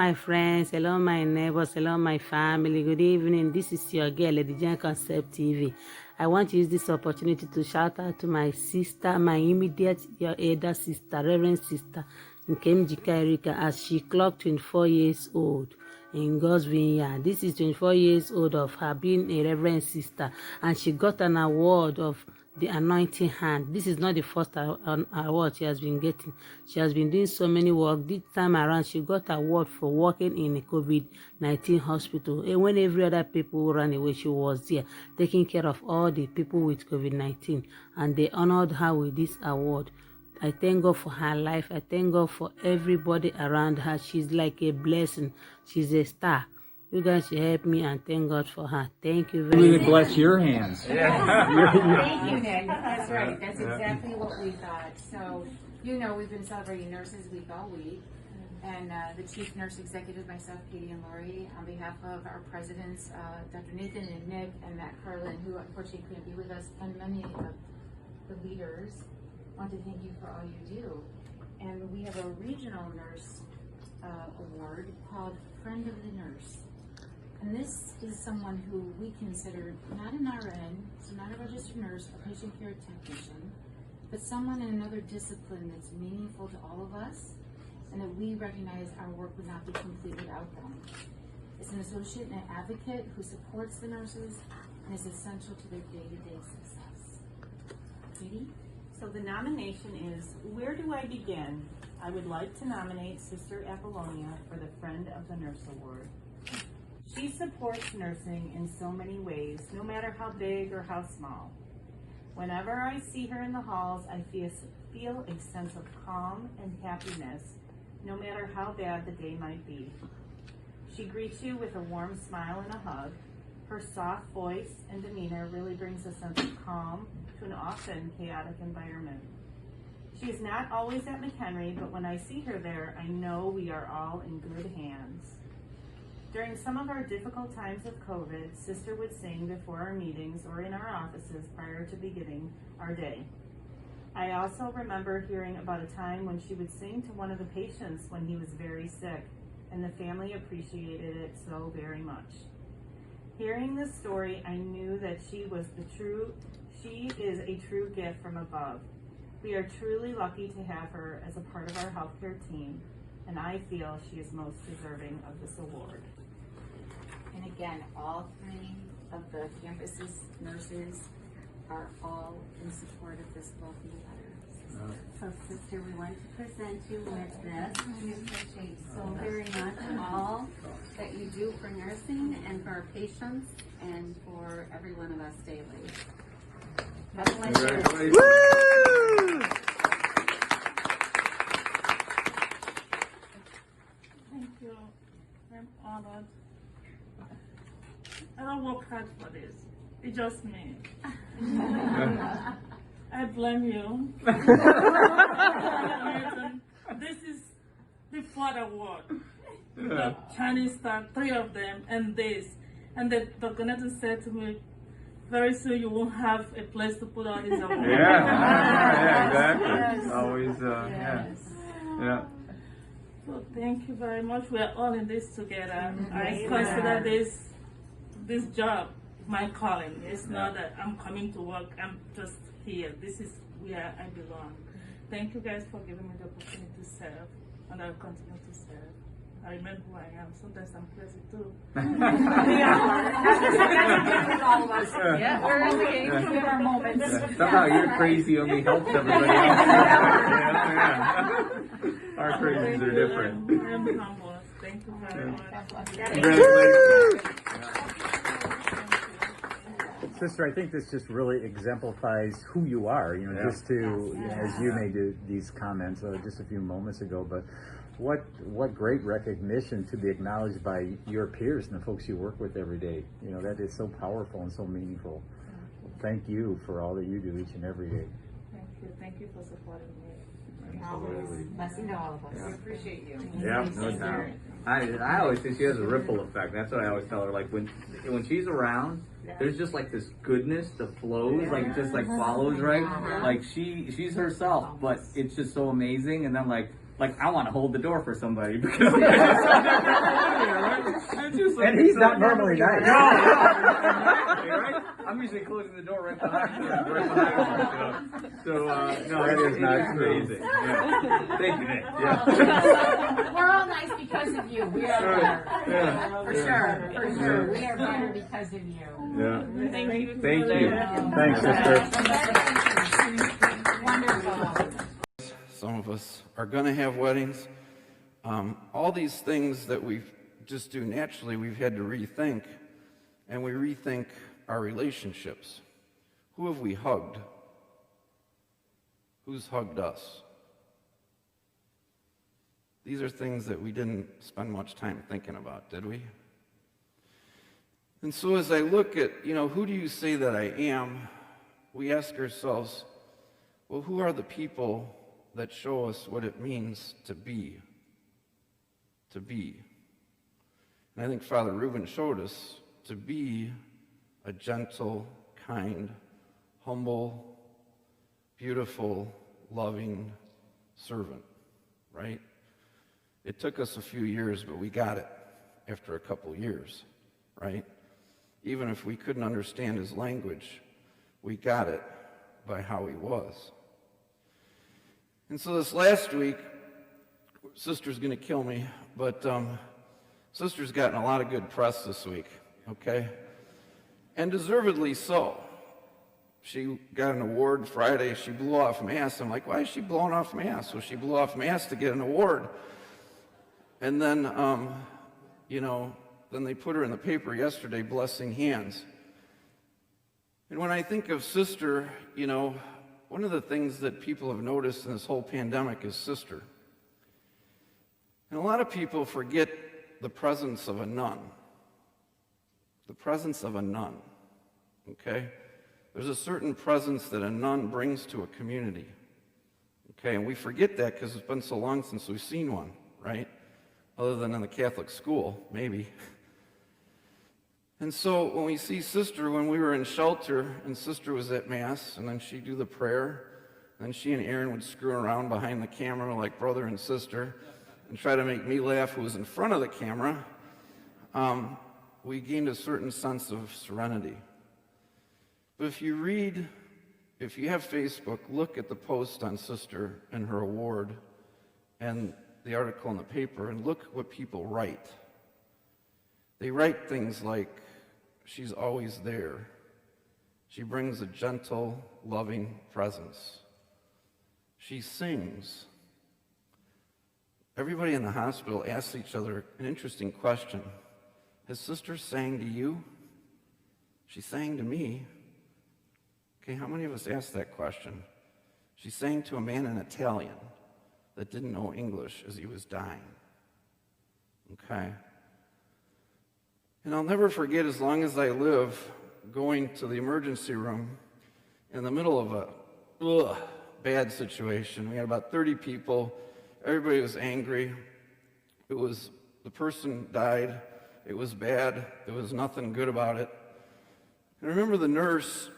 my friends, hello my neighbors, hello my family. Good evening. This is your girl, Lady Jane Concept TV. I want to use this opportunity to shout out to my sister, my immediate your elder sister, Reverend Sister Nkemjika Irika As. She clocked 24 years old in God's vineyard. This is 24 years old of her being a Reverend Sister, and she got an award of the anointing hand. This is not the first award she has been getting. She has been doing so many work. This time around, she got an award for working in a COVID-19 hospital. And when every other people ran away, she was there taking care of all the people with COVID-19. And they honored her with this award. I thank God for her life. I thank God for everybody around her. She's like a blessing. She's a star. You guys should help me and thank God for her. Thank you very much. Really bless your hands. Thank you, Nick. That's right. That's exactly what we thought. So, you know, we've been celebrating Nurses Week all week. And the Chief Nurse Executive, myself, Katie and Lori, on behalf of our presidents, Dr. Nathan and Nick and Matt Carlin, who unfortunately couldn't be with us, and many of the leaders, want to thank you for all you do. And we have a regional nurse award called Friend of the Nurse. And this is someone who we consider not an RN, so not a registered nurse, a patient care technician, but someone in another discipline that's meaningful to all of us, and that we recognize our work would not be complete without them. It's an associate and an advocate who supports the nurses and is essential to their day-to-day success. Katie? So the nomination is, where do I begin? I would like to nominate Sister Apollonia for the Friend of the Nurse Award. She supports nursing in so many ways, no matter how big or how small. Whenever I see her in the halls, I feel a sense of calm and happiness, no matter how bad the day might be. She greets you with a warm smile and a hug. Her soft voice and demeanor really brings a sense of calm to an often chaotic environment. She is not always at McHenry, but when I see her there, I know we are all in good hands. During some of our difficult times of COVID, Sister would sing before our meetings or in our offices prior to beginning our day. I also remember hearing about a time when she would sing to one of the patients when he was very sick, and the family appreciated it so very much. Hearing this story, I knew that she is a true gift from above. We are truly lucky to have her as a part of our healthcare team, and I feel she is most deserving of this award. And again, all three of the campus's nurses are all in support of this lovely letter. So, Sister, we want to present you with this. We appreciate so very much all that you do for nursing and for our patients and for every one of us daily. Congratulations. Woo! Thank you. I'm honored. I don't work hard for this. It's just me. I blame you. This is the fourth award. The Chinese star, 3 of them, and this. And the coordinator said to me, very soon you won't have a place to put all these awards. Yeah, exactly. Yes. Always, Yes. yeah. So thank you very much. We are all in this together. I Yes. consider this job my calling. It's not that I'm coming to work, I'm just here. This is where I belong. Thank you guys for giving me the opportunity to serve, and I'll continue to serve. I remember who I am. Sometimes I'm crazy too. All of us. Yeah, we're in the game. We have our moments. Somehow your crazy only helps everybody else. Yeah. Our crazies are different. I'm humble. Thank you very much. Congratulations. Sister, I think this just really exemplifies who you are, you know, just to, you know, as you made these comments just a few moments ago, but what great recognition to be acknowledged by your peers and the folks you work with every day. You know, that is so powerful and so meaningful. Thank you for all that you do each and every day. Thank you. Thank you for supporting me. Always. Blessing to all of us. We appreciate you. Yeah, no doubt. I always think she has a ripple effect. That's what I always tell her. Like when she's around, there's just like this goodness that flows, like it just like follows, right? Like she's herself, but it's just so amazing. And then like like I want to hold the door for somebody because and he's not normally nice. Exactly, right? I'm usually closing the door right behind you. So no, That is not true. amazing. Yeah. Thank you, Nick. Yeah. We're all nice because of you. We are better. Yeah. For sure. For sure. We are better because of you. Yeah. Thank you. Thank you. Thanks, sister. Wonderful. Some of us are going to have weddings. All these things that we just do naturally, we've had to rethink, and we rethink our relationships. Who have we hugged? Who's hugged us? These are things that we didn't spend much time thinking about, did we? And so as I look at, who do you say that I am? We ask ourselves, well, who are the people that show us what it means to be? To be. And I think Father Reuben showed us to be a gentle, kind, humble, beautiful, loving servant, right? It took us a few years, but we got it after a couple years, right? Even if we couldn't understand his language, we got it by how he was. And so this last week, Sister's going to kill me, but Sister's gotten a lot of good press this week, okay? And deservedly so. She got an award Friday. She blew off Mass. I'm like, why is she blowing off Mass? Well, she blew off Mass to get an award. And then, then they put her in the paper yesterday, blessing hands. And when I think of Sister, one of the things that people have noticed in this whole pandemic is Sister. And a lot of people forget the presence of a nun. The presence of a nun, okay? There's a certain presence that a nun brings to a community, okay? And we forget that because it's been so long since we've seen one, right? Other than in the Catholic school, maybe. And so when we see Sister, when we were in shelter and Sister was at Mass, and then she'd do the prayer, and then she and Aaron would screw around behind the camera like brother and sister and try to make me laugh who was in front of the camera, we gained a certain sense of serenity. But if you have Facebook, look at the post on Sister and her award and the article in the paper, and look what people write. They write things like, she's always there. She brings a gentle, loving presence. She sings. Everybody in the hospital asks each other an interesting question. Has Sister sang to you? She sang to me. Okay, how many of us asked that question? She sang to a man in Italian that didn't know English as he was dying. Okay? And I'll never forget, as long as I live, going to the emergency room in the middle of a bad situation. We had about 30 people. Everybody was angry. The person died. It was bad. There was nothing good about it. And I remember the nurse